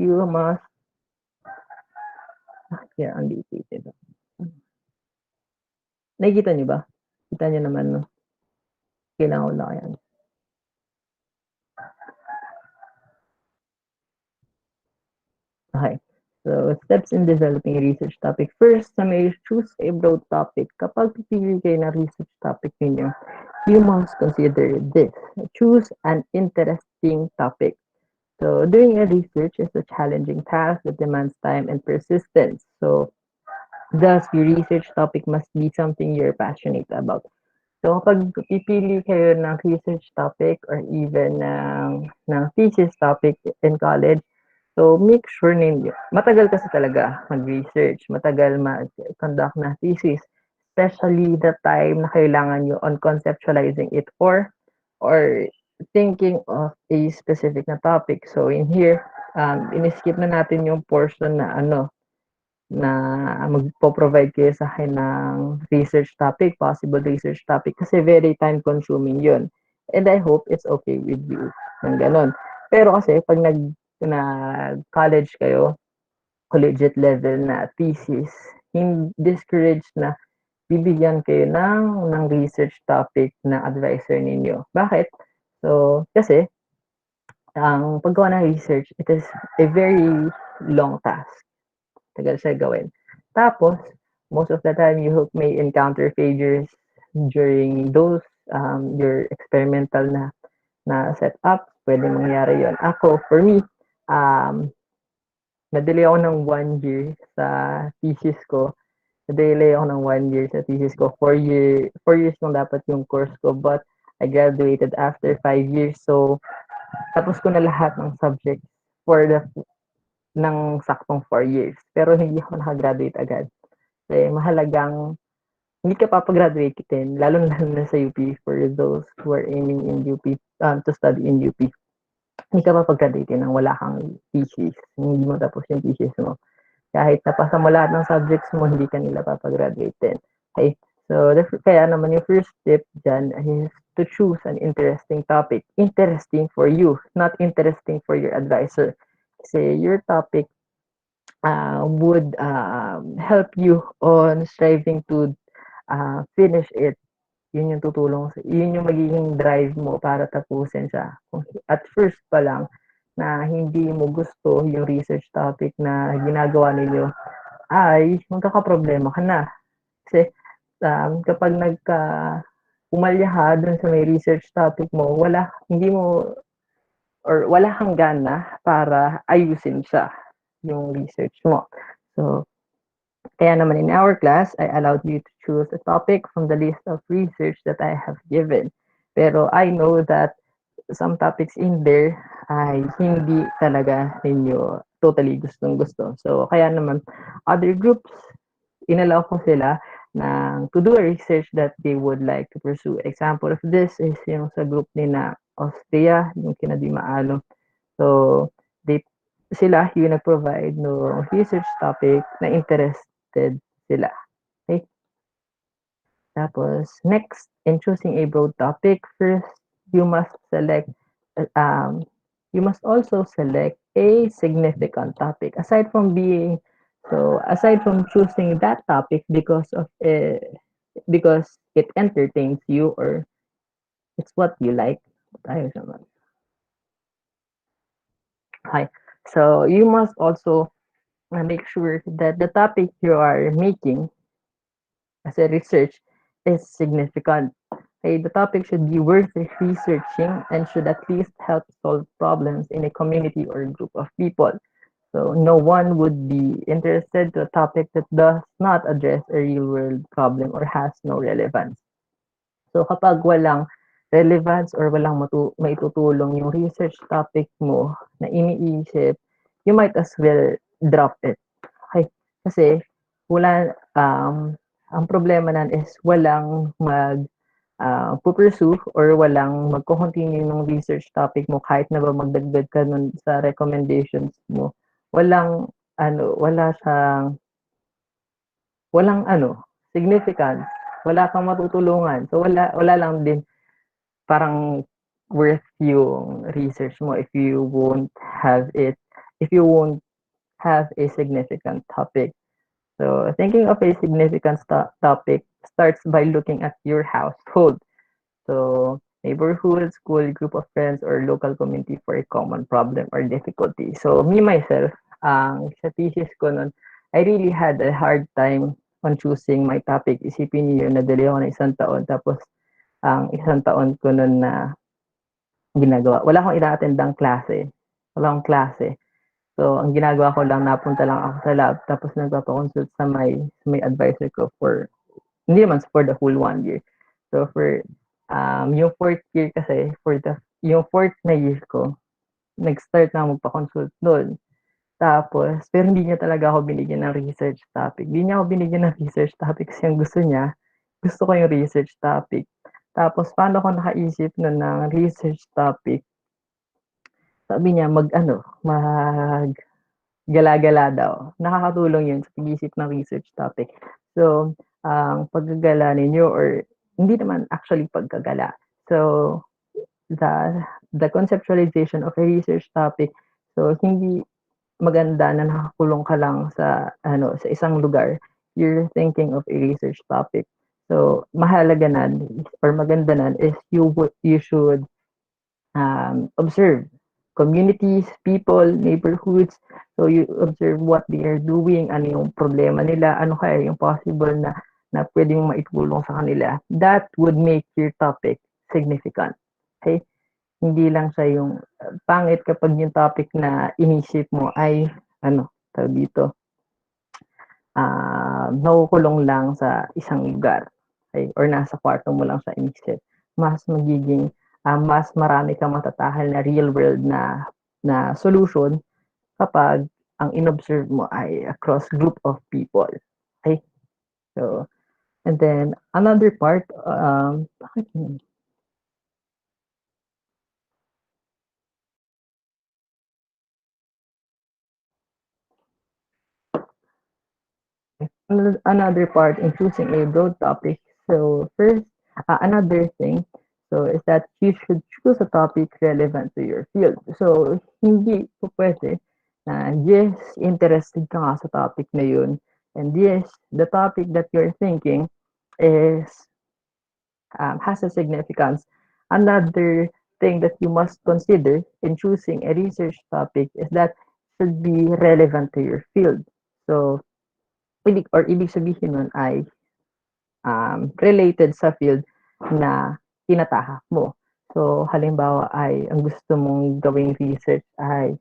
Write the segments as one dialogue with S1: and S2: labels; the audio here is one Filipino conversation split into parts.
S1: you must yeah, undated. Nakikita niyo ba? Kita niyo naman, no? Kailangan ko lang yan. Okay. So, steps in developing a research topic. First, na may choose a broad topic. Kapag pipili kayo na research topic ninyo, you must consider this. Choose an interesting topic. So, doing a research is a challenging task that demands time and persistence. So, thus, your research topic must be something you're passionate about. So, kapag pipili kayo ng research topic or even ng thesis topic in college, so make sure ninyo, matagal kasi talaga mag-research, matagal mag-conduct na thesis, especially the time na kailangan nyo on conceptualizing it or thinking of a specific na topic. So, in here, in-skip na natin yung portion na na magpo-provide kayo sa akin ng research topic, possible research topic, kasi very time-consuming yun. And I hope it's okay with you. Yung ganon. Pero kasi, pag nag-college kayo, collegiate level na thesis, discouraged na bibigyan kayo ng research topic na advisor ninyo. Bakit? So, kasi, ang paggawa ng research, it is a very long task. Tagal siya gawin. Tapos, most of the time, you may encounter failures during those your experimental na setup. Pwede mangyari yon. Ako, for me, na-delay ako ng 1 year sa thesis ko. Na-delay ako ng 1 year sa thesis ko. 4 years lang dapat yung course ko, but I graduated after 5 years. So, tapos ko na lahat ng subjects for ng saktong 4 years. Pero hindi ako nakagraduate agad. Kasi mahalagang hindi ka papagraduate din, lalo na sa UP for those who are aiming in UP, to study in UP. Hindi ka papagraduate ng wala kang thesis. Hindi mo tapos yung thesis mo. Kahit napasa mo lahat ng subjects mo, hindi ka nila papagraduate din. Okay? So, kaya naman yung first step dyan is to choose an interesting topic. Interesting for you, not interesting for your advisor. Kasi your topic would help you on striving to finish it. Yun yung tutulong, yun yung magiging drive mo para tapusin siya. At first pa lang, na hindi mo gusto yung research topic na ginagawa ninyo, ay magkakaproblema ka na. Kasi kapag umalya ka dun sa may research topic mo, hindi mo, or wala kang gana para ayusin siya, yung research mo. So, kaya naman in our class, I allowed you to choose a topic from the list of research that I have given. Pero I know that some topics in there ay hindi talaga ninyo totally gustong-gusto. So, kaya naman, other groups, inallow ko sila to do a research that they would like to pursue. Example of this is yung sa group ni na Austria, yung kina Di Maalo. So, sila yung nag-provide no research topic na interested sila. Okay? Tapos, next, in choosing a broad topic, first, you must select, you must also select a significant topic. Aside from choosing that topic because it entertains you or it's what you like. Ayos naman. Hi. So, you must also make sure that the topic you are making as a research is significant. Okay, the topic should be worth researching and should at least help solve problems in a community or group of people. So no one would be interested to a topic that does not address a real world problem or has no relevance. So kapag walang relevance or walang maitutulong yung research topic mo na iniisip, you might as well drop it. Okay? Kasi ang problema nan is walang pursue or walang magko-continue ng research topic mo kahit na ba magdagdag ka nun sa recommendations mo. Walang significance. Wala kang matutulungan. So wala lang din parang worth yung research mo if you won't have it if you won't have a significant topic. So thinking of a significant topic starts by looking at your household. So neighborhood, school, group of friends, or local community for a common problem or difficulty. So me myself, sa thesis ko nun, I really had a hard time on choosing my topic. Isipin niyo yun, nadali ako ng isang taon. Tapos ang isang taon ko nun na ginagawa. Wala akong ina-attendang klase. Wala akong klase. So, ang ginagawa ko lang, napunta lang ako sa lab, tapos nagpapa-consult sa may advisor ko for, hindi naman for the whole 1 year. So, for, yung fourth year kasi, yung fourth na year ko, nag-start na magpa-consult doon. Tapos, pero hindi niya talaga ako binigyan ng research topic. Hindi niya ako binigyan ng research topic kasi yung gusto niya, gusto ko yung research topic. Tapos, paano ko nakaisip nun ng research topic? Sabi niya, gala-gala daw. Nakakatulong yun sa pag-isip ng research topic. So, ang paggagala ninyo or hindi naman actually paggagala. So, the the conceptualization of a research topic. So, hindi maganda na nakakulong ka lang sa isang lugar. You're thinking of a research topic. So, mahalaga na or maganda na is you should observe communities, people, neighborhoods. So you observe what they are doing, ano yung problema nila, ano kaya yung possible na pwede mong maitulong sa kanila. That would make your topic significant. Okay? Hindi lang siya yung pangit kapag yung topic na inisip mo ay tawag dito, nakukulong lang sa isang lugar. Okay? Or nasa kwarto mo lang siya inisip. Mas marami kang matatahal na real world na solution kapag ang inobserve mo ay across group of people. Okay? So, and then another part, bakit yun? Another part in choosing a broad topic. So first, another thing, so is that you should choose a topic relevant to your field. So hindi po pwede na yes, interested ka nga sa topic na yun, and yes, the topic that you're thinking is has a significance. Another thing that you must consider in choosing a research topic is that should be relevant to your field. So ibig sabihin nun ay related sa field na tinatahak mo. So, halimbawa ay ang gusto mong gawing research ay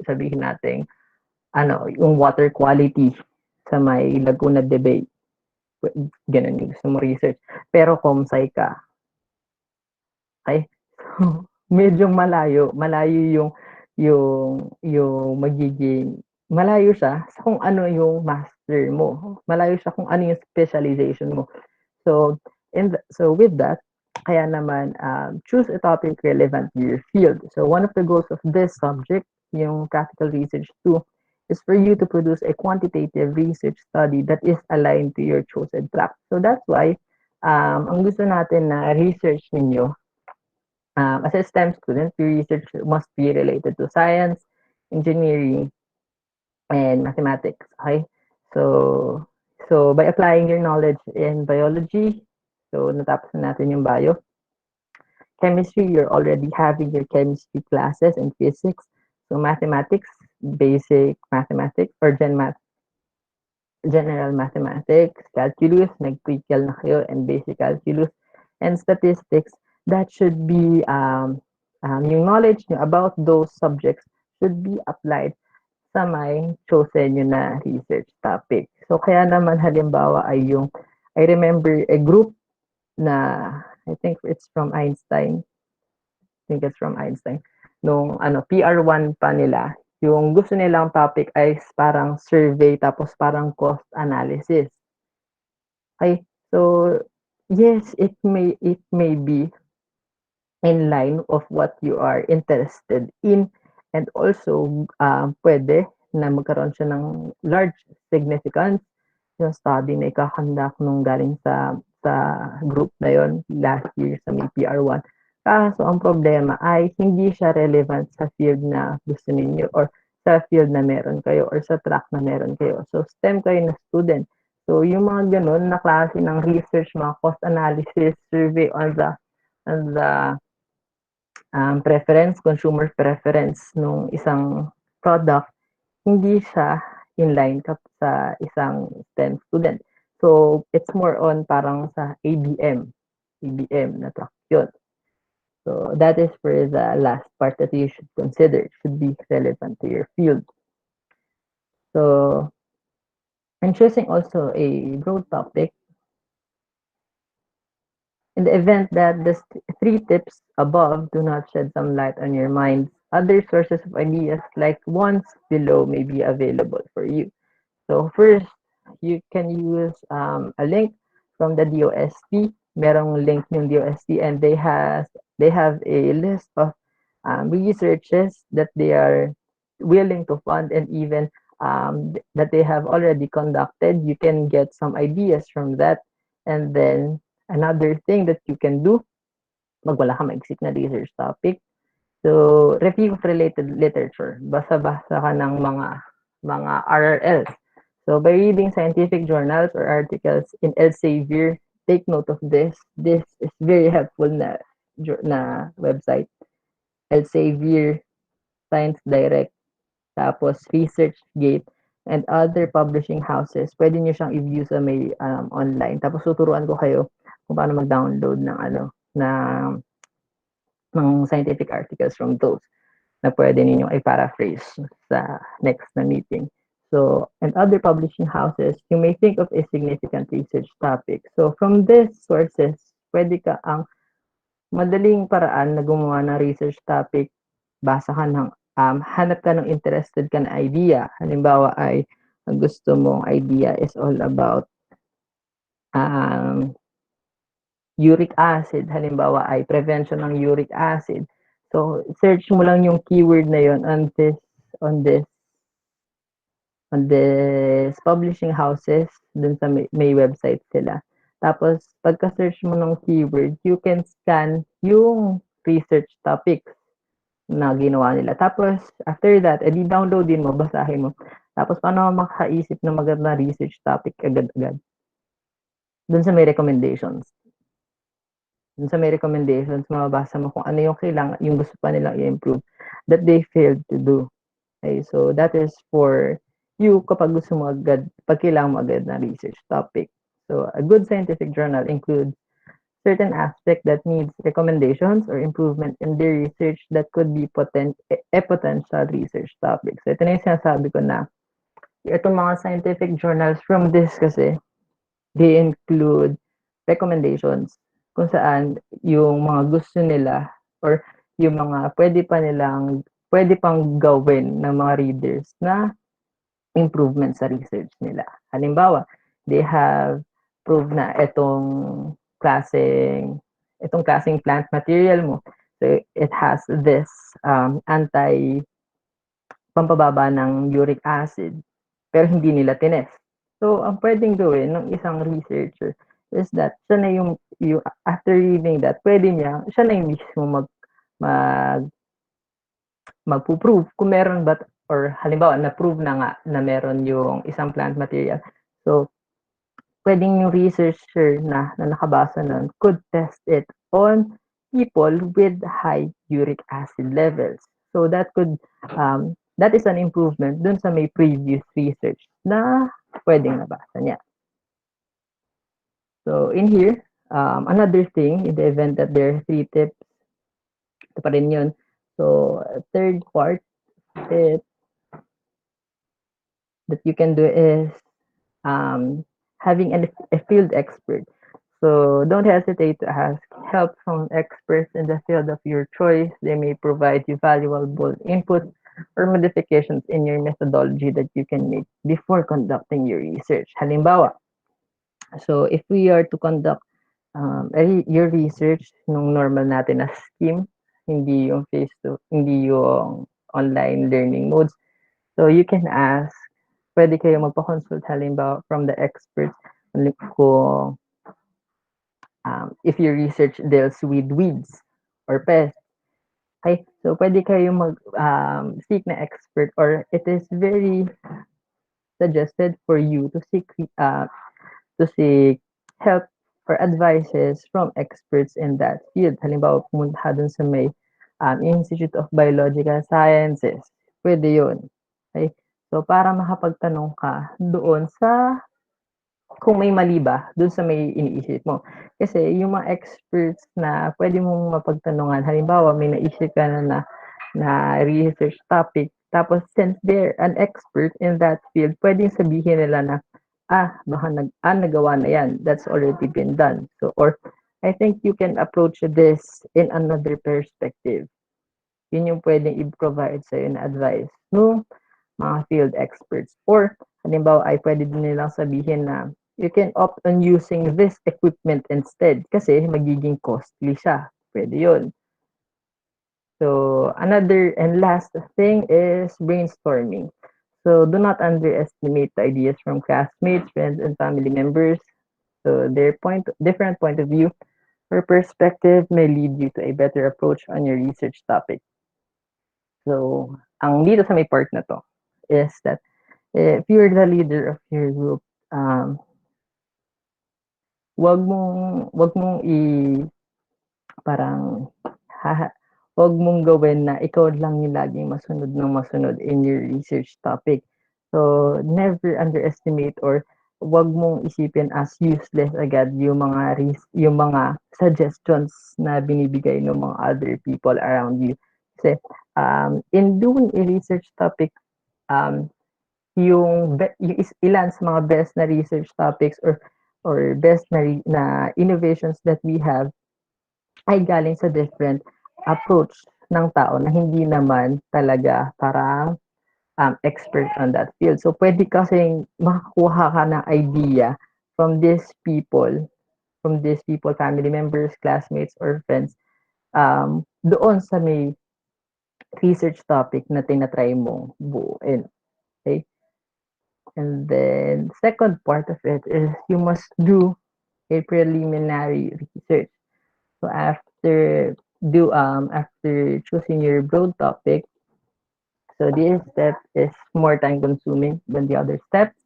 S1: sabihin natin yung water quality sa may Laguna de Bay. Ganun yung gusto mo research. Pero comsci ka. Okay? Medyo malayo. Malayo yung magiging malayo siya sa kung ano yung master mo. Malayo siya kung ano yung specialization mo. So, so with that, kaya naman choose a topic relevant to your field. So one of the goals of this subject, yung practical research 2, is for you to produce a quantitative research study that is aligned to your chosen track. So that's why ang gusto natin na research ninyo, as a STEM student, your research must be related to science, engineering, and mathematics. Okay? So by applying your knowledge in biology, so natapos na natin yung bio. Chemistry, you're already having your chemistry classes and physics. So mathematics, basic mathematics or general mathematics, calculus, nag-pre-cal na kayo, and basic calculus, and statistics. That should be yung knowledge nyo about those subjects should be applied sa may chosen nyo na research topic. So, kaya naman halimbawa ay I remember a group na, I think it's from Einstein. I think it's from Einstein. Nung Pr2 pa nila, yung gusto nilang topic ay parang survey tapos parang cost analysis. Okay? So, yes, it may be in line of what you are interested in, and also pwede na magkaroon siya ng large significance yung study na ikakandak nung galing sa group na yon last year sa may PR1. Kaso ang problema ay hindi siya relevant sa field na gusto ninyo or sa field na meron kayo or sa track na meron kayo. So, STEM kayo na student. So, yung mga gano'n na klase ng research, mga cost analysis, survey on the preference, consumer preference nung isang product, hindi siya in line sa isang STEM student. So, it's more on parang sa ABM na track yun. So that is for the last part that you should consider. It should be relevant to your field. So I'm choosing also a broad topic in the event that the three tips above do not shed some light on your mind. Other sources of ideas like ones below may be available for you. So first, you can use a link from the DOST. Merong link yung DOST and they have a list of researches that they are willing to fund and even that they have already conducted. You can get some ideas from that. And then another thing that you can do, magwala ka maigsik na research topic. So, review of related literature. Basa-basa ka ng mga RRLs. So, by reading scientific journals or articles in Elsevier, take note of this. This is very helpful na website. Elsevier, Science Direct, tapos ResearchGate, and other publishing houses. Pwede nyo siyang i-view sa may online. Tapos tuturuan ko kayo kung paano mag-download ng scientific articles from those na pwede ninyong i-paraphrase sa next na meeting. So, and other publishing houses, you may think of a significant research topic. So, from these sources, pwede ka ang madaling paraan na gumawa ng research topic, basa ka ng, hanap ka ng interested ka na idea. Halimbawa ay, ang gusto mong idea is all about um, uric acid. Halimbawa ay prevention ng uric acid. So, search mo lang yung keyword na yon on this on this publishing houses dun sa may website sila. Tapos, pagka-search mo ng keyword, you can scan yung research topics na ginawa nila. Tapos, after that, edi downloadin mo, basahin mo. Tapos, paano makaisip ng magandang research topic agad-agad? Dun sa may recommendations. Dun sa may recommendations, mababasa mo kung ano yung kailangan, yung gusto pa nilang i-improve that they failed to do. Okay, so that is for you kapag gusto mo agad, pag kailangan mo agad na research topic. So a good scientific journal includes certain aspect that needs recommendations or improvement in their research that could be a potential research topic. So ito na yung sinasabi ko na itong mga scientific journals from this kasi they include recommendations kung saan yung mga gusto nila or yung mga pwede pang gawin ng mga readers na improvement sa research nila. Halimbawa, they have proved na itong klaseng plant material mo, so it has this pampababa ng uric acid, pero hindi nila tinest. So, ang pwedeng gawin ng isang researcher is that siya na yung after reading that, siya na yung mismo mag magpo-prove kung meron ba or halimbawa na-prove na nga na meron yung isang plant material. So, pwedeng yung researcher na nakabasa nun could test it on people with high uric acid levels. So, that is an improvement dun sa may previous research na pwedeng nabasa niya. So, in here, another thing, in the event that there are 3 tips, ito pa rin yun. So, third part, it that you can do is having a field expert. So don't hesitate to ask help from experts in the field of your choice. They may provide you valuable input or modifications in your methodology that you can make before conducting your research. Halimbawa, so if we are to conduct your research nung normal natin na scheme, hindi yung online learning modes. So you can ask, pwede kayo magpa-consult halimbawa from the experts kung if your research deals with weeds or pests. Okay, so pwede kayong seek na expert, or it is very suggested for you to seek help or advices from experts in that field. Halimbawa, pumunta dun sa may Institute of Biological Sciences. Pwede yun. Okay? So, para makapagtanong ka doon sa kung may mali ba dun sa may iniisip mo. Kasi yung mga experts na pwede mong mapagtanungan, halimbawa may naisip ka na research topic, tapos since they're an expert in that field, pwedeng sabihin nila na, baka nagawa na yan. That's already been done. So, or I think you can approach this in another perspective. Yun yung pwedeng i-provide sa'yo na advice no mga field experts. Or, halimbawa ay pwede din nilang sabihin na you can opt on using this equipment instead kasi magiging costly siya. Pwede yun. So, another and last thing is brainstorming. So, do not underestimate the ideas from classmates, friends, and family members. So, their different point of view or perspective may lead you to a better approach on your research topic. So, ang dito sa may part na to is that if you're the leader of your group, um, wag mong parang haha, wag mong gawin na ikaw lang yung laging masunod ng masunod in your research topic. So, never underestimate or wag mong isipin as useless agad yung mga suggestions na binibigay ng mga other people around you. Kasi in doing a research topic, um, yung ilan sa mga best na research topics or best na innovations that we have ay galing sa different approach ng tao na hindi naman talaga parang expert on that field. So, pwede kasing makakuha ka ng idea from these people, family members, classmates, or friends, doon sa may research topic na tinatry mong buuin. Okay? And then, second part of it is you must do a preliminary research. So after choosing your broad topic, so this step is more time consuming than the other steps.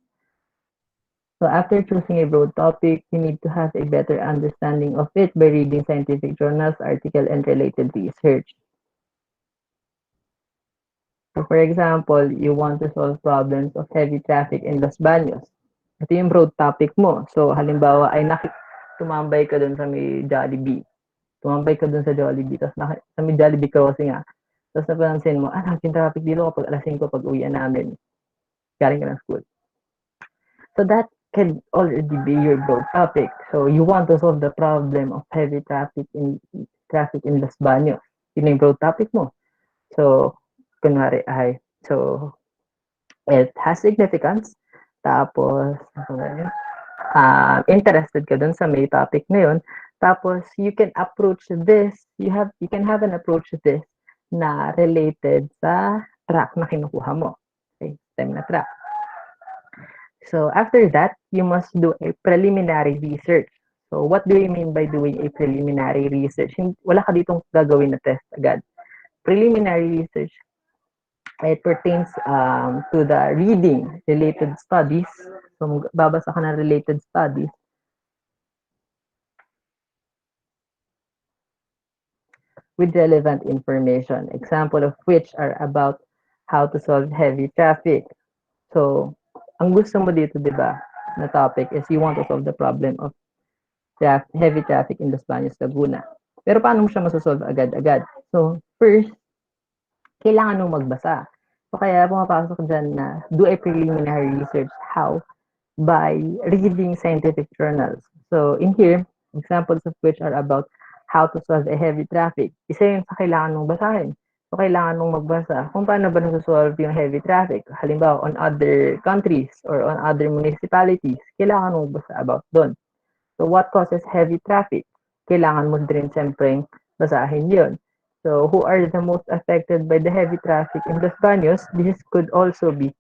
S1: So after choosing a broad topic, you need to have a better understanding of it by reading scientific journals, articles, and related research. So for example, you want to solve problems of heavy traffic in Los Baños. Ito yung broad topic mo. So halimbawa ay tumambay ka dun sa may Jollibee. Tumambay ka dun sa Jollibee, tapos sa may Jollibee crossing tapos napansin mo, nakin traffic dito kapag alas 5 pag uwi namin. Galing ka ng school. So that can already be your broad topic. So you want to solve the problem of heavy traffic in Los Baños. Yun yung broad topic mo. So, kunwari so it has significance. Tapos, interested ka dun sa may topic na yun. Tapos, you can have an approach to this na related sa track na kinukuha mo. Okay, STEM na track. So, after that, you must do a preliminary research. So, what do you mean by doing a preliminary research? Wala ka ditong gagawin na test agad. Preliminary research, it pertains to the reading related studies. So, babasa ka ng related studies. With relevant information, example of which are about how to solve heavy traffic. So, ang gusto mo dito, di ba, na topic is you want to solve the problem of heavy traffic in Los Baños, Laguna. Pero paano mo siya masosolve agad-agad? So, first, kailangan mong magbasa. So, kaya pumapasok dyan na do a preliminary research. How? By reading scientific journals. So, in here, examples of which are about how to solve a heavy traffic. Isa yung sa kailangan mong basahin. So, kailangan mong magbasa kung paano ba nasosolve yung heavy traffic. Halimbawa, on other countries or on other municipalities, kailangan mong magbasa about doon. So, what causes heavy traffic? Kailangan mo din siyempre basahin yun. So, who are the most affected by the heavy traffic in Los Baños? This could also be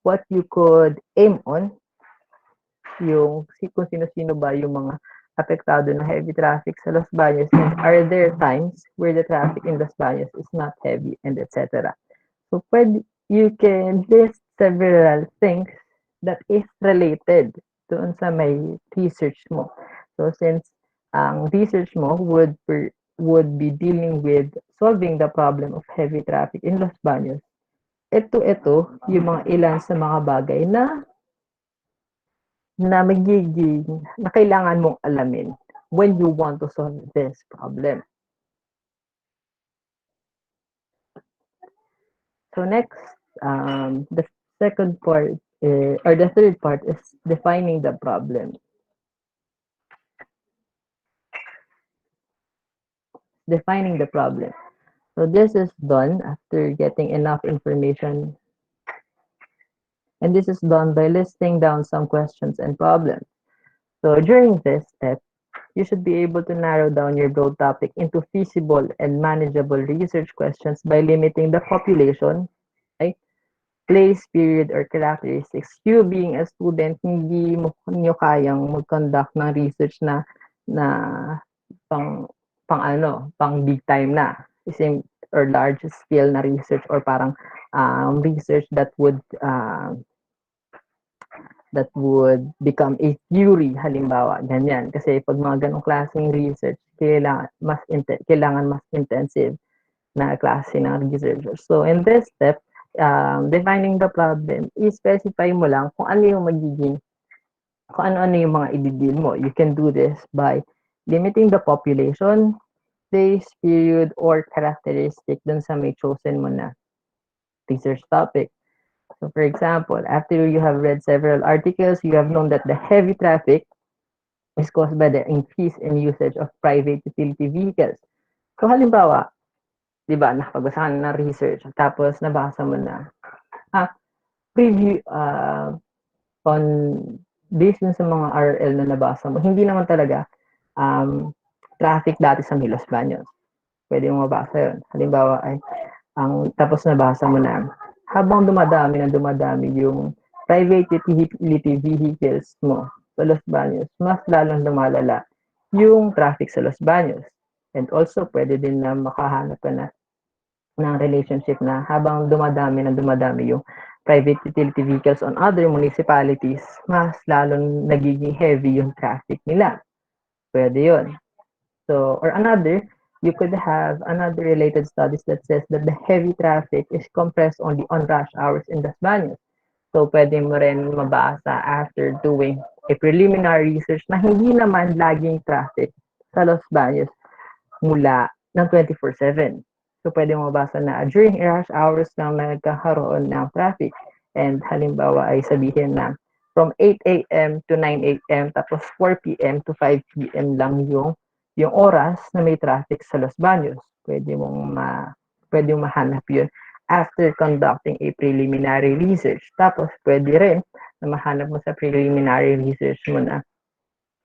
S1: what you could aim on, yung kung sino-sino ba yung mga apektado ng heavy traffic sa Los Baños, and are there times where the traffic in Los Baños is not heavy, and etc. So you can list several things that is related doon sa may research mo. So since ang research mo would be dealing with solving the problem of heavy traffic in Los Baños, ito yung mga ilan sa mga bagay na kailangan mong alamin when you want to solve this problem. So next, the second part or the third part is defining the problem. Defining the problem. So this is done after getting enough information, and this is done by listing down some questions and problems. So during this step, you should be able to narrow down your broad topic into feasible and manageable research questions by limiting the population, right? Place, period, or characteristics. You being a student, hindi mo nyo kayang mag-conduct ng research na pang pang big time na. Kasi or large scale na research or parang research that would become a theory, halimbawa, ganyan. Kasi pag mga ganong klaseng research, kailangan mas intensive na klase ng research. So in this step, defining the problem, i-specify mo lang kung ano-ano yung mga i-deal mo. You can do this by limiting the population, place, period, or characteristic dun sa may chosen mo na research topic. So for example, after you have read several articles, you have known that the heavy traffic is caused by the increase in usage of private utility vehicles. So halimbawa, di ba, nakapag-basa ka na research, tapos nabasa mo na, preview, on based sa mga RL na nabasa mo, hindi naman talaga traffic dati sa Milos Baños. Pwede mo mabasa yun. Halimbawa ay, tapos nabasa mo na, habang dumadami yung private utility vehicles mo sa Los Baños, mas lalong lumalala yung traffic sa Los Baños. And also, pwede din na makahanap ka na ng relationship na habang dumadami yung private utility vehicles on other municipalities, mas lalong nagiging heavy yung traffic nila. Pwede yun. So, or you could have another related studies that says that the heavy traffic is compressed only on rush hours in Las Baños. So, pwede mo rin mabasa after doing a preliminary research na hindi naman laging traffic sa Las Baños mula ng 24/7. So, pwede mo mabasa na during rush hours lang nagkakaroon ng traffic. And halimbawa ay sabihin na from 8 a.m. to 9 a.m. tapos 4 p.m. to 5 p.m. lang yung oras na may traffic sa Los Baños. Pwede mong mahanap yun after conducting a preliminary research. Tapos pwede rin na mahanap mo sa preliminary research mo na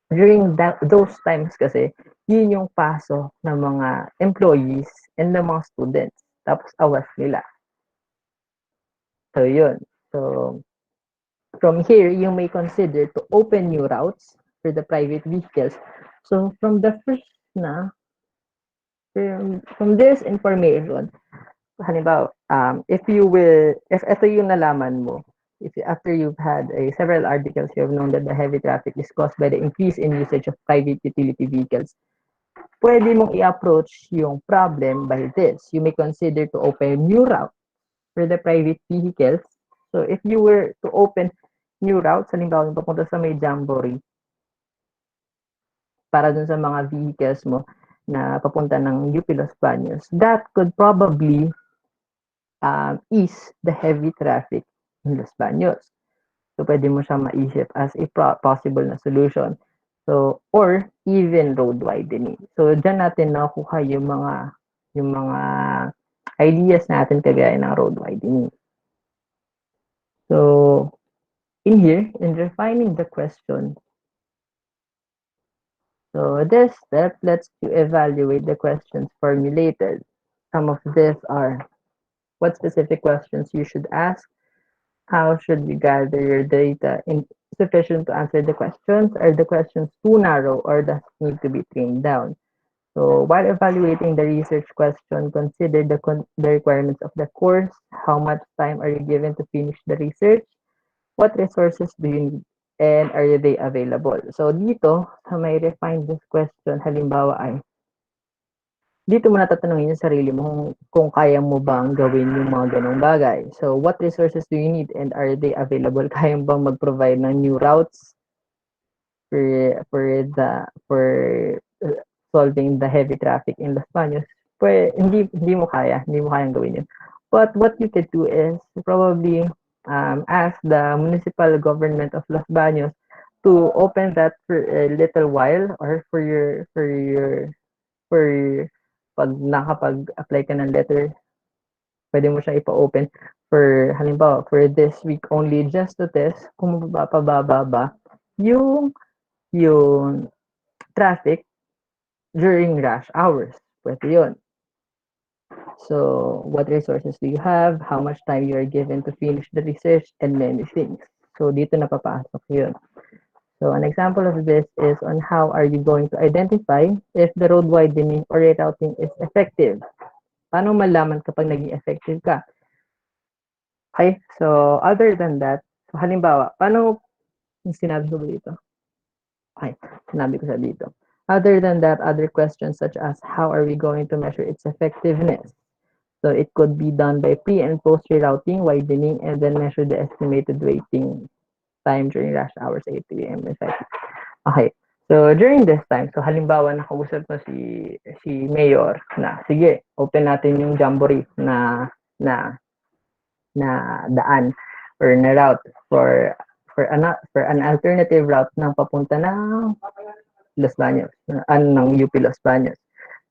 S1: during those times kasi, yun yung pasok ng mga employees and ng mga students. Tapos awas nila. So yun. So from here, you may consider to open new routes for the private vehicles. So from the first from this information, halimbawa, if ito yung nalaman mo, after you've had several articles, you have known that the heavy traffic is caused by the increase in usage of private utility vehicles, pwede mong i-approach yung problem by this. You may consider to open new route for the private vehicles. So if you were to open new routes, halimbawa papunta sa may Jamboree, para dun sa mga vehicles mo na papunta ng UP Los Baños, that could probably ease the heavy traffic in Los Baños. So, pwede mo siya maisip as a possible na solution. So, or even road widening. So, dyan natin nakuha yung mga ideas natin kagaya ng road widening. So, in here, in refining the question, so this step lets you evaluate the questions formulated. Some of these are what specific questions you should ask, How should you gather your data sufficient to answer the questions? Are the questions too narrow or does it need to be trimmed down? So while evaluating the research question, consider the requirements of the course. How much time are you given to finish the research? What resources do you need? And are they available? So dito, sa may refine this question, halimbawa ay, dito mo na tatanungin yung sarili mo kung kaya mo bang gawin yung mga ganong bagay. So what resources do you need and are they available? Kaya mo bang mag-provide ng new routes for solving the heavy traffic in Los Baños? Pues, hindi mo kayang gawin yun. But what you could do is probably ask the municipal government of Los Baños to open that for a little while or for pag nakapag-apply ka ng letter, pwede mo siya ipa-open for halimbawa for this week only just to test kung mapapababa ba yung yung traffic during rush hours. Pwede yun. So, what resources do you have? How much time you are given to finish the research? And many things. So, dito na papasok yun. So, an example of this is on how are you going to identify if the road widening or rerouting is effective. Paano malaman kapag naging effective ka? Okay, so other than that, so halimbawa, paano yung sinabi ko dito? Okay, sinabi ko sa dito. Other than that, other questions such as how are we going to measure its effectiveness? So it could be done by pre and post rerouting, widening, and then measure the estimated waiting time during rush hours 8 p.m. Okay. So during this time, so halimbawa nakausap mo si Mayor na sige, open natin yung Jamboree na na daan or na route for an alternative route ng papunta ng Los Baños, ng UP Los Baños.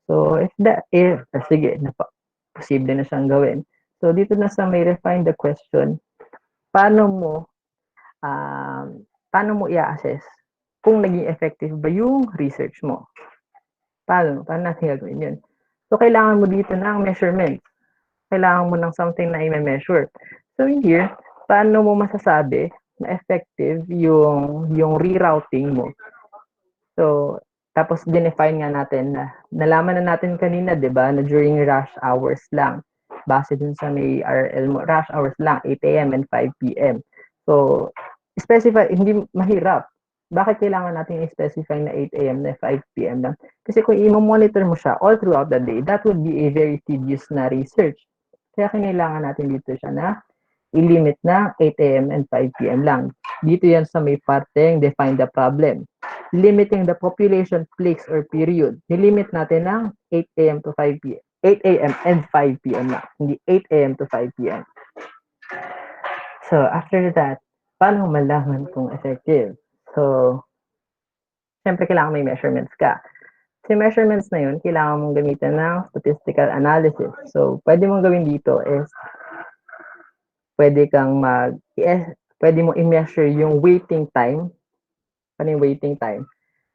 S1: So if sige, posible na siyang gawin. So dito na sa may refine the question, paano mo paano mo i-assess kung naging effective ba yung research mo? Paano natin gagawin yun? So kailangan mo dito ng measurement. Kailangan mo ng something na i-measure. So here, paano mo masasabi na effective yung rerouting mo? So, tapos dinefine nga natin na nalaman na natin kanina, 'di ba, na during rush hours lang. Base dun sa may RL mo, rush hours lang, 8 a.m. and 5 p.m. So, specify, hindi mahirap. Bakit kailangan natin i-specify na 8 a.m. na 5 p.m. lang? Kasi kung i-monitor mo siya all throughout the day, that would be a very tedious na research. Kaya kailangan natin dito siya na i-limit na 8 a.m. and 5 p.m. lang. Dito yan sa may parteng define the problem. Limiting the population, place, or period. Nilimit natin ng 8 a.m. to 5 p.m. 8 a.m. and 5 p.m. lang. Hindi 8 a.m. to 5 p.m. So, after that, paano malaman kung effective? So, syempre kailangan may measurements ka. Sa measurements na yun, kailangan mong gamitin ng statistical analysis. So, pwede mong gawin dito is pwede kang pwede mo i-measure yung waiting time. Ano yung waiting time?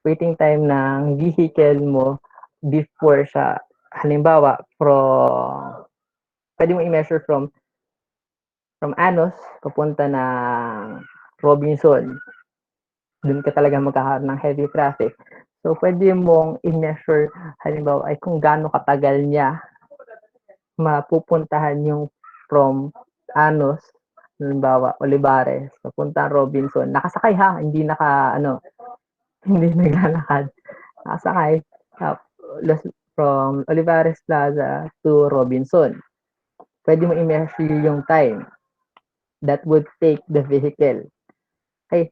S1: Waiting time ng vehicle mo before siya, halimbawa, pwede mo i-measure from Anos, papunta ng Robinson. Doon ka talaga magkakaroon ng heavy traffic. So, pwede mong i-measure, halimbawa, ay kung gaano katagal niya mapupuntahan yung from Anos, halimbawa, Olivares, papunta Robinson. Nakasakay ha, hindi hindi naglalakad. Nakasakay from Olivares Plaza to Robinson. Pwede mo i-measure yung time that would take the vehicle. Okay.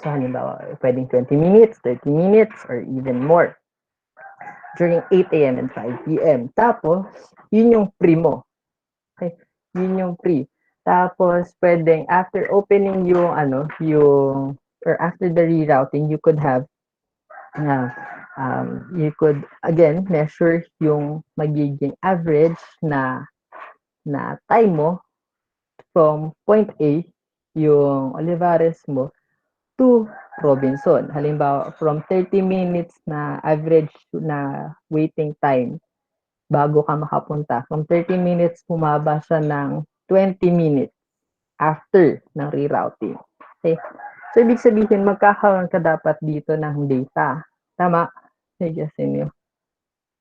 S1: So, halimbawa, pwedeng 20 minutes, 30 minutes, or even more during 8 a.m. and 5 p.m. Tapos, yun yung pre mo. Okay? Yun yung pre. Tapos, pwedeng after opening or after the rerouting, you could again measure yung magiging average na time mo from point A, yung Olivares mo, to Robinson. Halimbawa, from 30 minutes na average na waiting time bago ka makapunta. From 30 minutes, bumaba siya ng 20 minutes. after ng rerouting. Okay? So, ibig sabihin, magkakaroon ka dapat dito ng data. Tama? Sige, sinyo.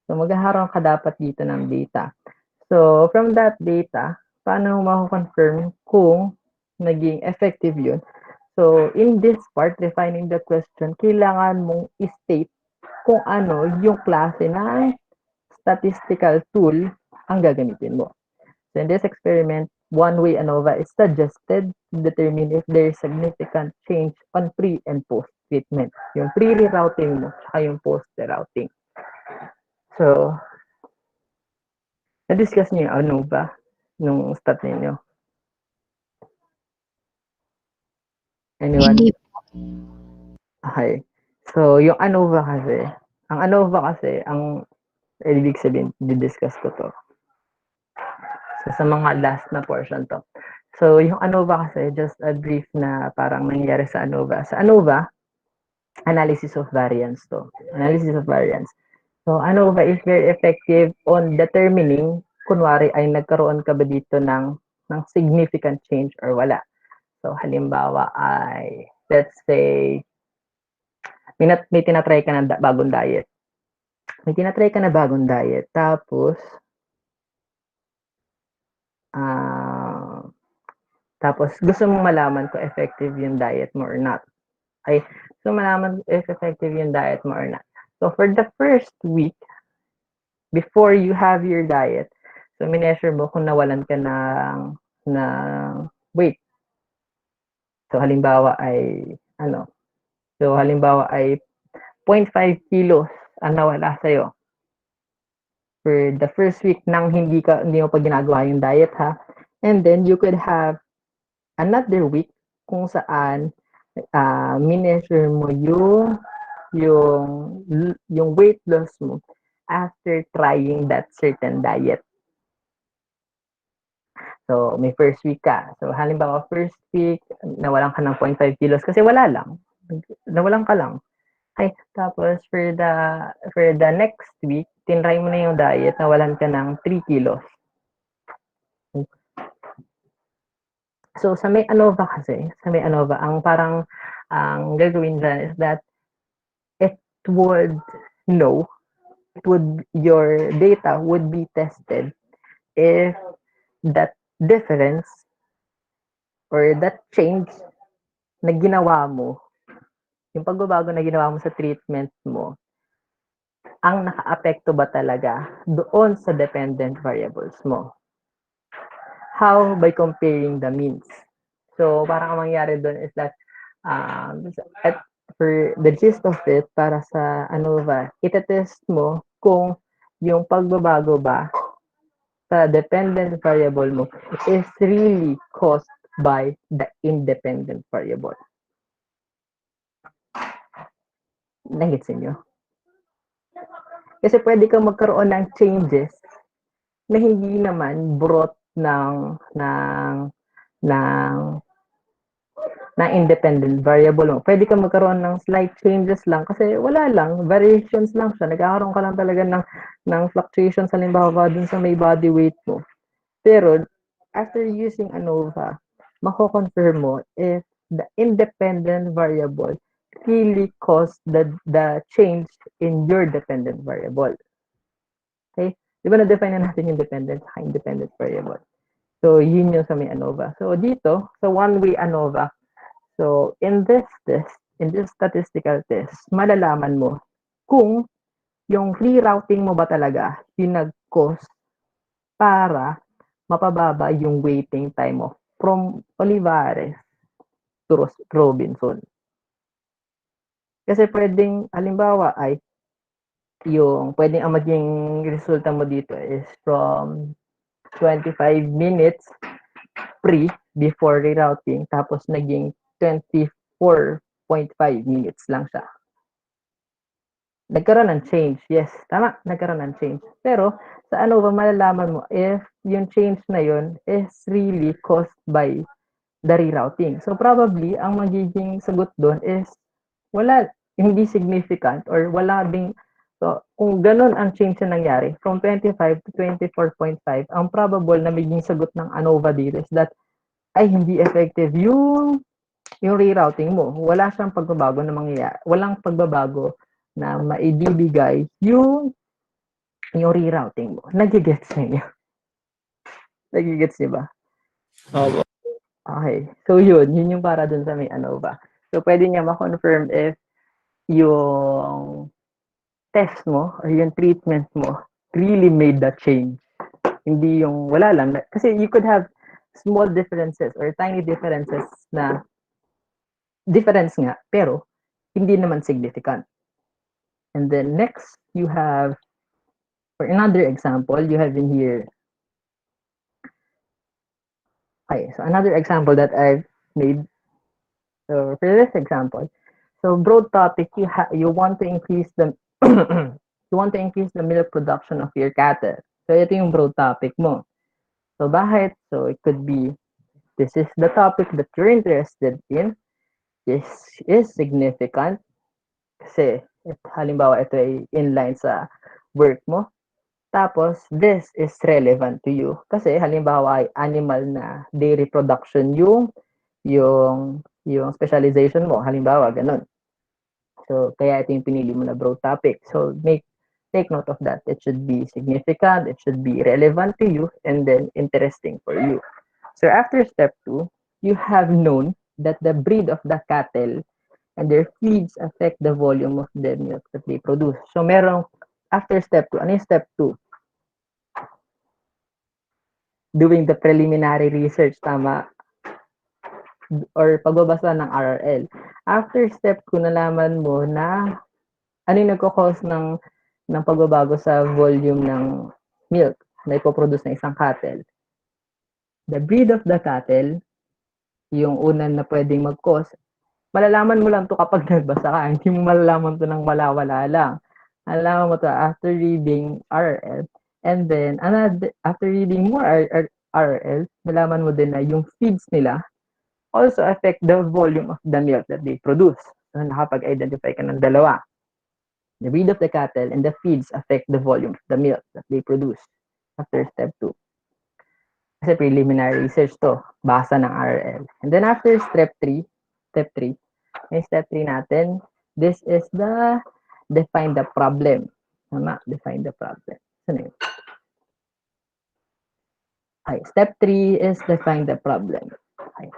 S1: So, magkakaroon ka dapat dito ng data. So, from that data, paano mo mako-confirm kung naging effective yun? So, in this part, defining the question, kailangan mong i-state kung ano yung klase ng statistical tool ang gagamitin mo. So, in this experiment, one-way ANOVA is suggested to determine if there is significant change on pre and post treatment. Yung pre-rerouting mo, saka yung post-rerouting. So, na-discuss niyo yung ANOVA nung stat ninyo? Anyone?
S2: Hindi.
S1: Okay. So, yung ANOVA kasi, ang ANOVA kasi, ang ibig sabihin, di-discuss ko to. So, sa mga last na portion to. So, yung ANOVA kasi, just a brief na parang nangyayari sa ANOVA. Sa ANOVA, analysis of variance to. Analysis of variance. So, ANOVA is very effective on determining, kunwari ay nagkaroon ka ba dito ng significant change or wala. So, halimbawa ay, let's say, may tinatry ka na bagong diet. May tinatry ka na bagong diet. Tapos, gusto mong malaman kung effective yung diet mo or not. Ay, gusto malaman if effective yung diet mo or not. So, for the first week, before you have your diet, so mineasure mo kung nawalan ka ng weight. So, halimbawa ay, halimbawa ay 0.5 kilos ang nawala sa'yo for the first week nang hindi mo pa ginagawa yung diet, ha. And then you could have another week kung saan mineasure mo yung weight loss mo after trying that certain diet. So, may first week ka. So, halimbawa, first week, nawalan ka ng 0.5 kilos kasi wala lang. Nawalan ka lang. Okay, tapos for the next week, tinry mo na yung diet, nawalan ka ng 3 kilos. So, sa may ANOVA kasi, ang parang ang gagawin dyan is that it would know, your data would be tested if that difference or that change na ginawa mo, yung pagbabago na ginawa mo sa treatment mo, ang naka-apekto ba talaga doon sa dependent variables mo? How? By comparing the means. So, parang ang mangyari doon is that, for the gist of it, para sa ANOVA, itetest mo kung yung pagbabago ba sa dependent variable mo is really caused by the independent variable. Nagets niyo? Kasi pwede kang magkaroon ng changes na hindi naman brought ng na independent variable mo. Pwede kang magkaroon ng slight changes lang kasi wala lang, variations lang siya. Nagkakaroon ka lang talaga ng fluctuations halimbawa dun sa may body weight mo. Pero after using ANOVA, mako-confirm mo if the independent variable really caused the change in your dependent variable. Okay? Di ba na-define na natin yung dependent sa independent variable? So, yun yung sa may ANOVA. So, dito, sa one-way ANOVA, so, in this statistical test, malalaman mo kung yung free routing mo ba talaga yung nag-cause para mapababa yung waiting time mo from Olivares to Robinson. Kasi pwedeng, halimbawa ay, pwedeng ang maging resulta mo dito is from 25 minutes pre before rerouting, tapos naging 24.5 minutes lang siya. Nagkaroon ng change. Yes, tama, nagkaroon ng change. Pero sa ANOVA, malalaman mo if yung change na yun is really caused by the rerouting. So probably, ang magiging sagot doon is wala, hindi significant or wala ding, so kung ganun ang change na nangyari, from 25 to 24.5, ang probable na magiging sagot ng ANOVA dito is that ay hindi effective yung rerouting mo. Wala siyang pagbabago na mangyayari. Walang pagbabago na maibibigay yung rerouting mo. Nagigets niyo? Nagigets niyo ba?
S2: Opo.
S1: Okay. So yun yung para dun sa may ano ba. So pwede niya ma-confirm if yung test mo or yung treatment mo really made that change. Hindi yung wala lang. Kasi you could have small differences or tiny differences na difference nga, pero hindi naman significant. And then next, you have, for another example, you have in here, okay, so another example that I've made, so for this example, so broad topic, you want to increase the, you want to increase the milk production of your cattle. So ito yung broad topic mo. So bakit? So it could be, this is the topic that you're interested in. This is significant kasi halimbawa ito ay inline sa work mo. Tapos, this is relevant to you. Kasi halimbawa ay animal na dairy production yung specialization mo. Halimbawa, ganun. So, kaya ito yung pinili mo na broad topic. So, take note of that. It should be significant, it should be relevant to you, and then interesting for you. So, after step 2, you have known that the breed of the cattle and their feeds affect the volume of the milk that they produce. So, merong after step 2, ano yung step 2? Doing the preliminary research, tama? Or pagbabasa ng RRL. After step 2, nalaman mo na ano yung nagko-cause ng pagbabago sa volume ng milk na ipoproduce ng isang cattle. The breed of the cattle, yung unan na pwedeng mag-cause, malalaman mo lang to kapag nagbasa ka. Hindi mo malalaman to ng wala-wala lang. Malalaman mo to after reading RRL. And then, after reading more RRL, malaman mo din na yung feeds nila also affect the volume of the milk that they produce. So, nakapag-identify ka ng dalawa. The breed of the cattle and the feeds affect the volume of the milk that they produce after step 2. Kasi preliminary research to, basa ng RRL. And then after step 3, yung step 3 natin, this is the define the problem. Tama, define the problem. Saan yun? Okay, step 3 is define the problem. Okay.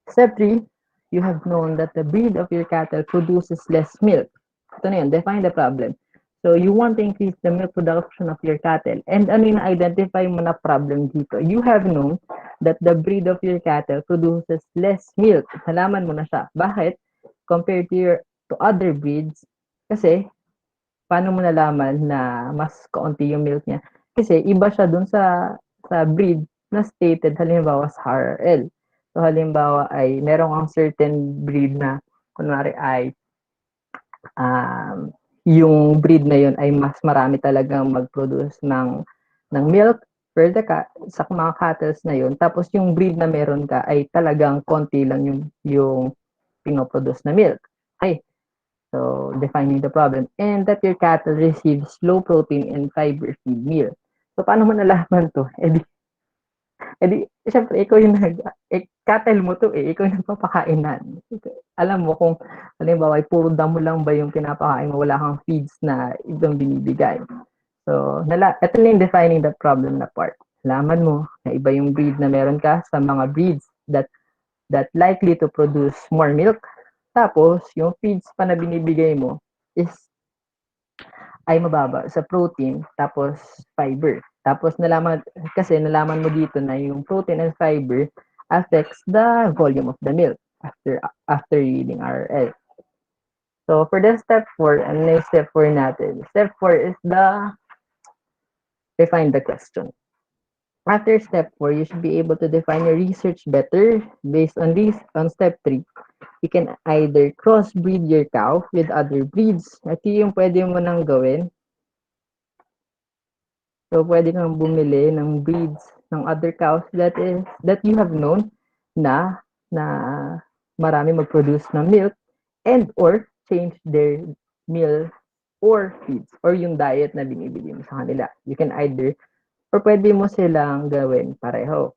S1: Step 3, you have known that the breed of your cattle produces less milk. Ito na yun, define the problem. So, you want to increase the milk production of your cattle. And ano yung na-identify mo na problem dito? You have known that the breed of your cattle produces less milk. Nalaman mo na siya. Bakit? Compared to other breeds. Kasi, paano mo nalaman na mas kaunti yung milk niya? Kasi, iba siya dun sa breed na stated halimbawa sa RRL. So, halimbawa ay merong ang certain breed na kunwari ay yung breed na yun ay mas marami talagang mag-produce ng milk sa mga cattle na yun. Tapos yung breed na meron ka ay talagang konti lang yung pinoproduce na milk. Okay. So, defining the problem. And that your cattle receives low protein and fiber feed meal. So, paano mo nalaman to? Siyempre, ikaw yung cattle mo to ikaw yung nagpapakainan. Alam mo kung, halimbawa, puro damo lang ba yung pinapakain mo, wala kang feeds na ibang binibigay. So, ito na yung defining the problem na part. Alaman mo na iba yung breed na meron ka sa mga breeds that likely to produce more milk. Tapos, yung feeds pa na binibigay mo is ay mababa sa protein tapos fiber. Tapos nalaman mo dito na yung protein and fiber affects the volume of the milk after reading RL. So for the step 4, ano na yung step 4 natin? Step 4 is the define the question. After step 4, you should be able to define your research better based on step 3. You can either crossbreed your cow with other breeds. Ito yung pwede mo nang gawin. So, pwede kang bumili ng breeds ng other cows that you have known na marami mag-produce ng milk and or change their meal or feeds or yung diet na binibili mo sa kanila. You can either or pwede mo silang gawin pareho.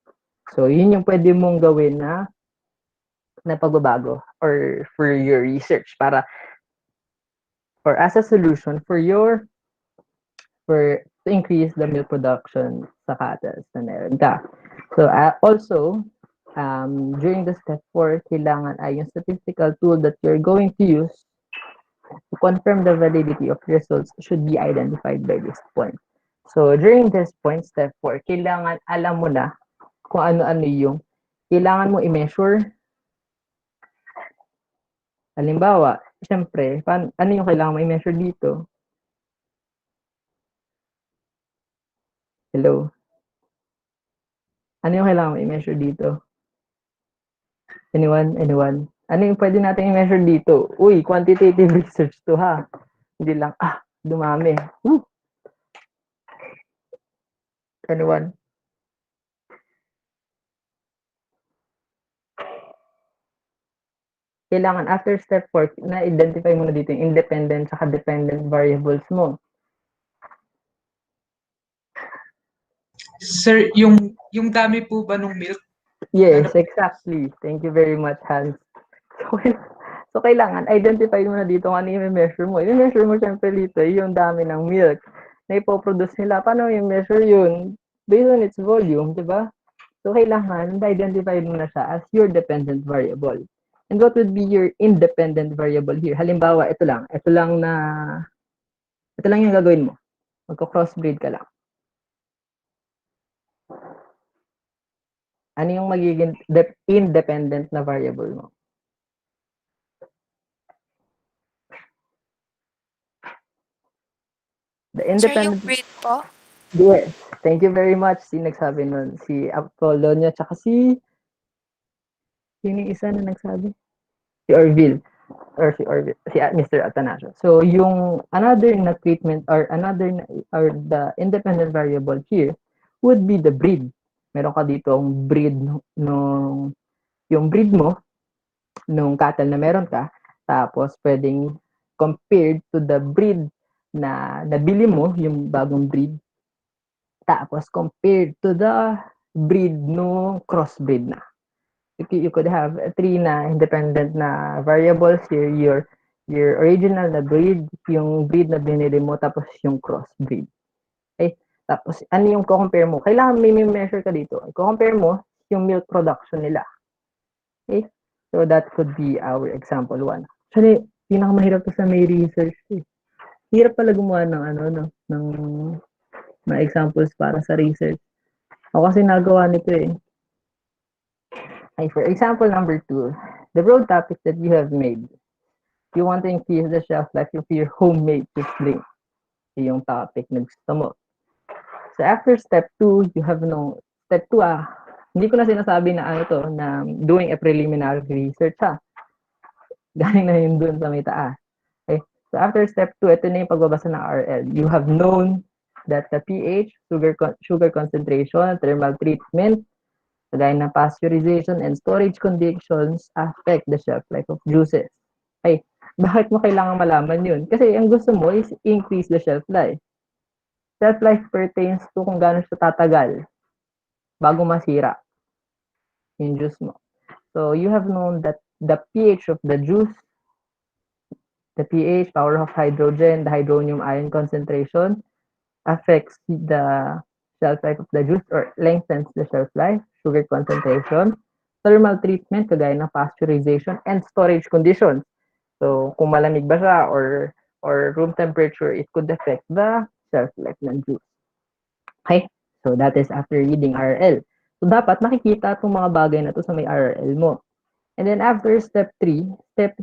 S1: So, yun yung pwede mong gawin na pagbabago or for your research para or as a solution for to increase the milk production sa cattle na meron ka. So, also, during the step 4, kailangan ay yung statistical tool that you're going to use to confirm the validity of results should be identified by this point. So, during this point, step 4, kailangan alam mo na kung ano-ano yung kailangan mo i-measure. Halimbawa, siyempre, ano yung kailangan mo i-measure dito? Hello? Ano yung kailangan mo i-measure dito? Anyone? Anyone? Ano yung pwede natin i-measure dito? Uy, quantitative research to ha. Hindi lang, dumami. Woo! Anyone? Kailangan after step 4, na-identify mo na dito yung independent saka dependent variables mo.
S2: Sir, yung dami po ba ng milk?
S1: Yes, exactly. Thank you very much, Hans. So, kailangan identify mo na dito kung ano yung measure mo. Yung measure mo syempre dito, yung dami ng milk na ipoproduce nila. Paano yung measure yun? Based on its volume, di ba? So, kailangan identify mo na siya as your dependent variable. And what would be your independent variable here? Halimbawa, ito lang yung gagawin mo. Magko-crossbreed ka lang. Ano yung magiging independent na variable mo? The
S3: Sir, yung
S1: independent...
S3: breed po?
S1: Yes. Thank you very much. Si nagsabi nun, si Apolonio, tsaka si... Sino yung isa na nagsabi? Si Orville. Si Mr. Atanasio. So, yung another na treatment or or the independent variable here would be the breed. Meron ka dito ang breed yung breed mo nung cattle na meron ka, tapos pwedeng compared to the breed na nabili mo, yung bagong breed, tapos compared to the breed no crossbreed na. You could have three na independent na variables here, your original na breed, yung breed na binili mo, tapos yung crossbreed. Okay? Tapos, ano yung compare mo? Kailangan may measure ka dito. Compare mo yung milk production nila. Okay? So, that could be our example 1. Actually, pinakamahirap to sa may research. Hirap pala gumawa ng ng mga examples para sa research. Ako kasi nagawa nito eh. Okay, for example number 2, the broad topic that you have made. You want to increase the shelf life of your homemade fish drink. Yung topic na gusto mo. So after step 2, you have step 2 hindi ko na sinasabi na na doing a preliminary research Galing na yun dun sa may taas. Okay? So after step 2, ito na yung pagbabasa ng RL. You have known that the pH, sugar concentration, thermal treatment, kagaya ng pasteurization and storage conditions affect the shelf life of juices. Okay, bakit mo kailangan malaman yun? Kasi ang gusto mo is increase the shelf life. Shelf life pertains to kung gaano siya tatagal bago masira yung juice mo. So you have known that the pH of the juice, the pH, power of hydrogen, the hydronium ion concentration affects the shelf life of the juice or lengthens the shelf life, sugar concentration, thermal treatment kagaya ng pasteurization, and storage conditions. So kung malamig ba siya or room temperature, it could affect the shelf life ng juice. Okay? So that is after reading RL. So dapat makikita itong mga bagay na to sa may RL mo. And then after step 3,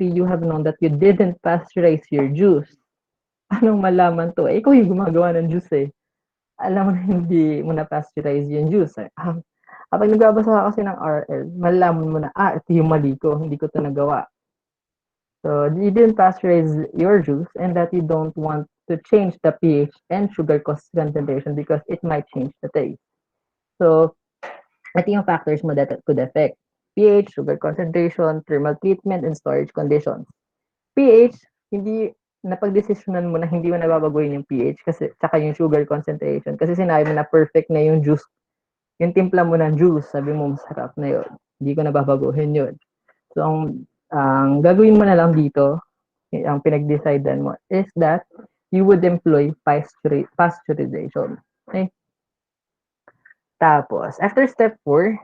S1: you have known that you didn't pasteurize your juice. Anong malaman to? Ikaw yung gumagawa ng juice eh. Alam mo na hindi mo na pasteurize yung juice. Kapag nagbabasa ka kasi ng RL, malalaman mo na, ito yung mali ko, hindi ko ito nagawa. So, you didn't pasteurize your juice and that you don't want to change the pH and sugar concentration because it might change the taste. So, ito yung factors mo that could affect pH, sugar concentration, thermal treatment, and storage conditions. pH, hindi napag-desisyonan mo na hindi mo nababaguhin yung pH kasi tsaka yung sugar concentration kasi sinabi mo na perfect na yung juice yung timpla mo ng juice, sabi mo masarap na yun. Hindi ko nababaguhin yun. So, ang gagawin mo na lang dito, ang pinag-decidean mo, is that you would employ pasteurization. Okay? Tapos, after step 4,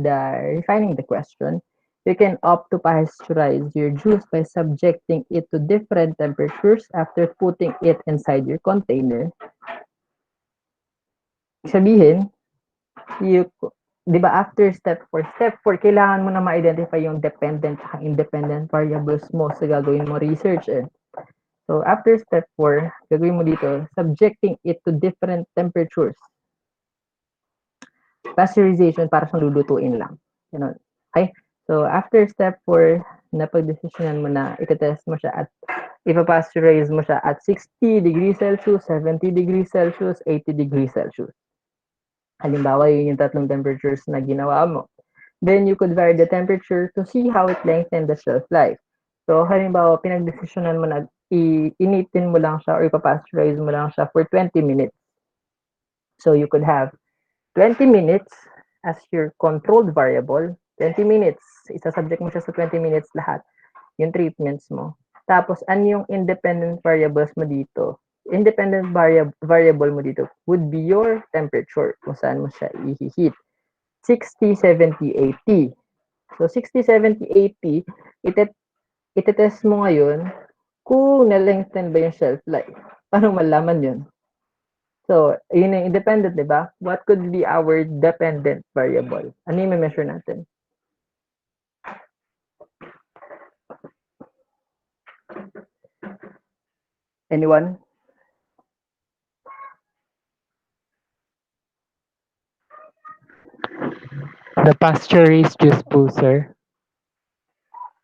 S1: the refining the question, you can opt to pasteurize your juice by subjecting it to different temperatures after putting it inside your container. Sabihin, you, di ba after step 4, kailangan mo na ma-identify yung dependent at independent variables mo sa gagawin mo research eh. So, after step 4, gagawin mo dito, subjecting it to different temperatures. Pasteurization para siyang lulutuin lang. Ganun. Okay? So, after step 4, napag-desisyonan mo na, itetest mo siya at ipapasteurize mo siya at 60 degrees Celsius, 70 degrees Celsius, 80 degrees Celsius. Halimbawa, yun yung tatlong temperatures na ginawa mo. Then, you could vary the temperature to see how it lengthens the shelf life. So, halimbawa, pinag-desisyonan mo na initin mo lang siya or ipapasteurize mo lang siya for 20 minutes. So, you could have 20 minutes as your controlled variable. 20 minutes, isasubject mo siya sa 20 minutes lahat, yung treatments mo. Tapos, ano yung independent variables mo dito? Independent variable mo dito would be your temperature, kung saan mo siya i-heat. 60, 70, 80. So, 60, 70, 80, itetest mo ngayon kung na-lengthen ba yung shelf life. Paano malaman yun? So, yun yung independent, di ba? What could be our dependent variable? Ano yung measure natin? Anyone?
S3: The pasture-raised juice po, sir.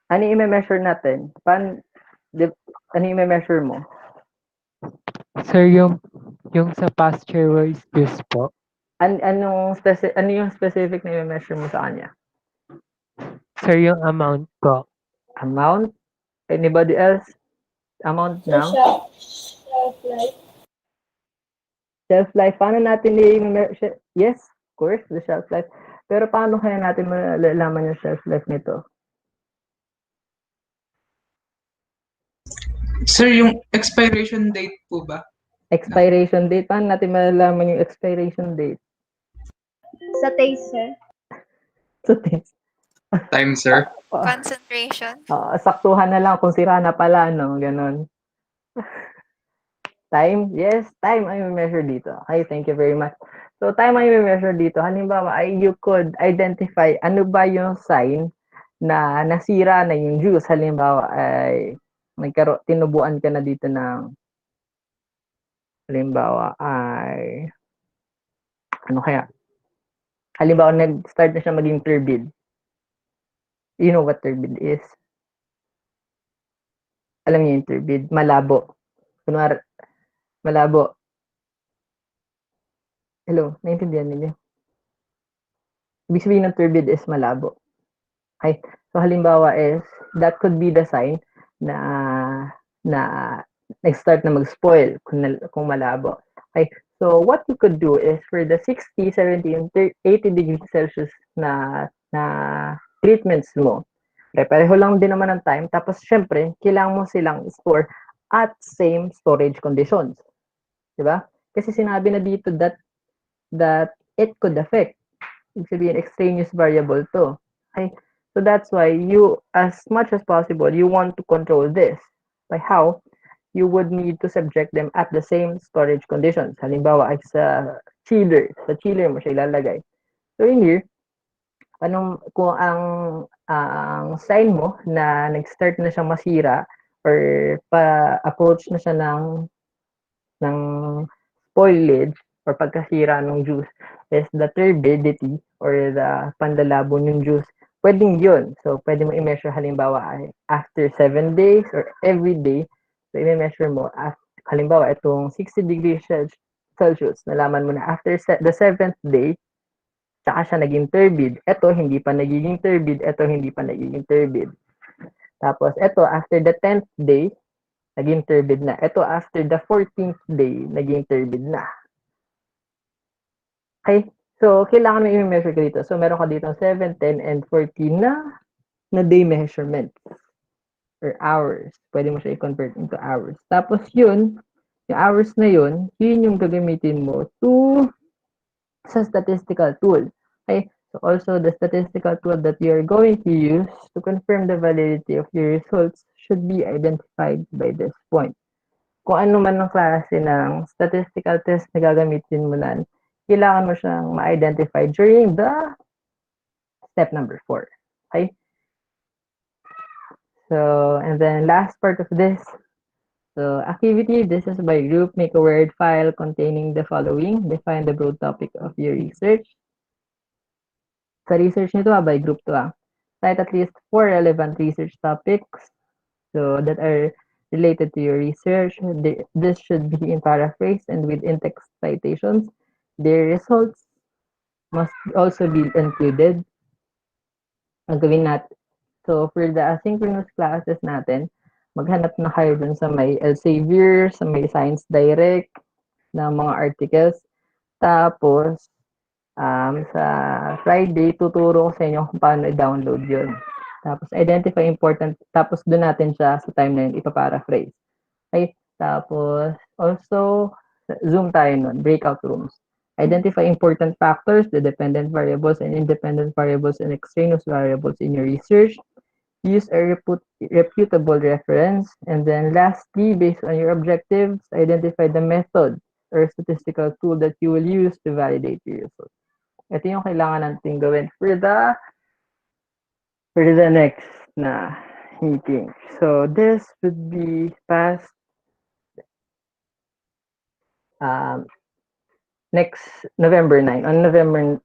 S1: Ano yung measure natin? Ano yung measure mo?
S3: Sir, yung sa pasture-raised juice po.
S1: Ano yung specific na measure mo sa kanya?
S3: Sir, yung amount po.
S1: Amount? Anybody else? Amount ng?
S4: Shelf life.
S1: Shelf life. Paano natin i-measure? Yes, of course, the shelf life. Pero paano kaya natin malalaman yung shelf life nito?
S2: Sir, yung expiration date po ba?
S1: Expiration date. Paano natin malalaman yung expiration date?
S4: Sa taste, sir.
S1: So, test.
S2: Time, sir.
S5: Concentration.
S1: Saktuhan na lang kung sira na pala, no? Ganon. Time? Yes, time ay measure dito. Okay, thank you very much. So, time ay measure dito. Halimbawa, you could identify ano ba yung sign na nasira na yung juice. Halimbawa, ay tinubuan ka na dito ng halimbawa ay ano kaya? Halimbawa, nag-start na siya maging turbid. You know what turbid is? Alam niyo yung turbid? Malabo. Kunwari, malabo. Hello, naintindihan niyo? Ibig sabihin ng turbid is malabo. Okay? So, halimbawa is, that could be the sign na na nag-start na mag-spoil kung malabo. Okay? So, what you could do is for the 60, 70, and 80 degrees Celsius na treatments mo, pareho lang din naman ang time. Tapos, syempre, kailangan mo silang store at same storage conditions. Diba? Kasi sinabi na dito that it could affect. Ibig sabihin, extraneous variable to. Okay? So that's why you, as much as possible, you want to control this. By how? You would need to subject them at the same storage conditions. Halimbawa, ay sa chiller mo siya ilalagay. So in here, kung ang sign mo na nag-start na siyang masira or pa-approach na siya ng spoilage or pagkasira ng juice is the turbidity or the panlalabo ng juice, pwedeng yun. So, pwede mo i-measure halimbawa ay after 7 days or every day. So, i-measure mo, halimbawa, itong 60 degrees Celsius, nalaman mo na after the 7th day, tsaka siya naging turbid. Ito, hindi pa nagiging turbid. Ito, hindi pa nagiging turbid. Tapos, ito, after the 10th day, naging turbid na. Ito, after the 14th day, naging turbid na. Okay? So, kailangan mo i-measure ka dito. So, meron ka dito 7, 10, and 14 na day measurement or hours. Pwede mo siya i-convert into hours. Tapos yun, yung hours na yun yung gagamitin mo sa statistical tool. Okay? So also, the statistical tool that you're going to use to confirm the validity of your results should be identified by this point. Kung ano man ang klase ng statistical test na gagamitin mo lang, kailangan mo siyang ma-identify during the step number 4. Okay? So, and then last part of this, so activity, this is by group, make a Word file containing the following, define the broad topic of your research. Sa research nito, by group to. Cite at least 4 relevant research topics so that are related to your research. This should be in paraphrase and with in-text citations. Their results must also be included. Ang gawin natin, so for the asynchronous classes natin, maghanap na kayo dun sa may Elsevier, sa may Science Direct, ng mga articles. Tapos, sa Friday, tuturo ko sa inyo kung paano i-download yun. Tapos, identify important, tapos doon natin siya sa time na yun, ipaparaphrase. Okay? Tapos, also, Zoom tayo nun, breakout rooms. Identify important factors, the dependent variables and independent variables and extraneous variables in your research. Use a reputable reference. And then lastly, based on your objectives, identify the method or statistical tool that you will use to validate your results. Ito yung kailangan natin gawin for the next na meeting. So this would be past next November 9. On November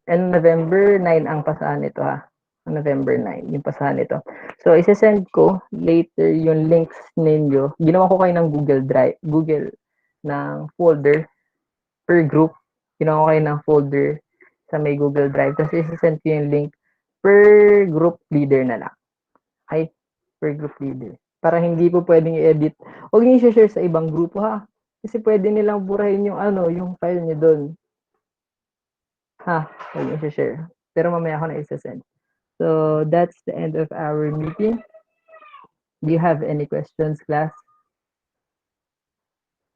S1: 9 ang pasahan nito ha. On November 9 yung pasahan nito. So isa-send ko later yung links ninyo. Ginawa ko kayo ng Google Drive, Google ng folder per group. Ginawa ko kayo ng folder sa may Google Drive. Tapos isa-send ko yung link per group leader na lang. Okay? Per group leader. Para hindi po pwedeng i-edit. Huwag niyo i-share sa ibang grupo ha. Kasi pwede nilang burahin yung yung file niyo doon. Huwag niyo i-share. Pero mamaya ako na isa-send. So, that's the end of our meeting. Do you have any questions, class?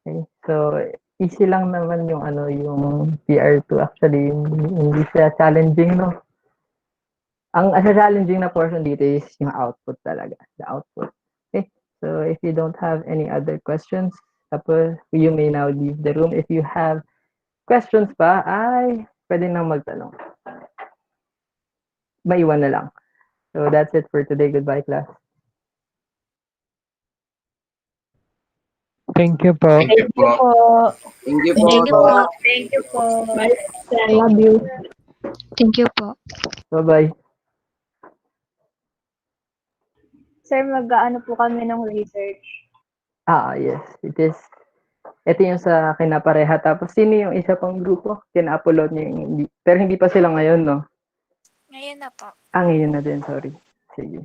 S1: Okay. So, easy lang naman yung yung Pr2. Actually, hindi siya challenging, no? Ang challenging na portion dito is yung output talaga. The output. Okay. So, if you don't have any other questions, tapos you may now leave the room. If you have questions pa, pwede nang magtanong. Maiwan na lang. So, that's it for today. Goodbye, class.
S3: Thank you po.
S2: Thank you po.
S5: Thank you po.
S4: Thank you po. Thank you po.
S1: Bye. I love you.
S6: Thank you po.
S1: Bye-bye.
S4: Sir, mag-ano po kami ng research.
S1: Yes. Ito yung sa kinapareha. Tapos, sino yung isa pang grupo? Kina-upload niyo yung pero hindi pa sila ngayon, no?
S6: Ngayon na po.
S1: Ngayon na din. Sorry. Sige.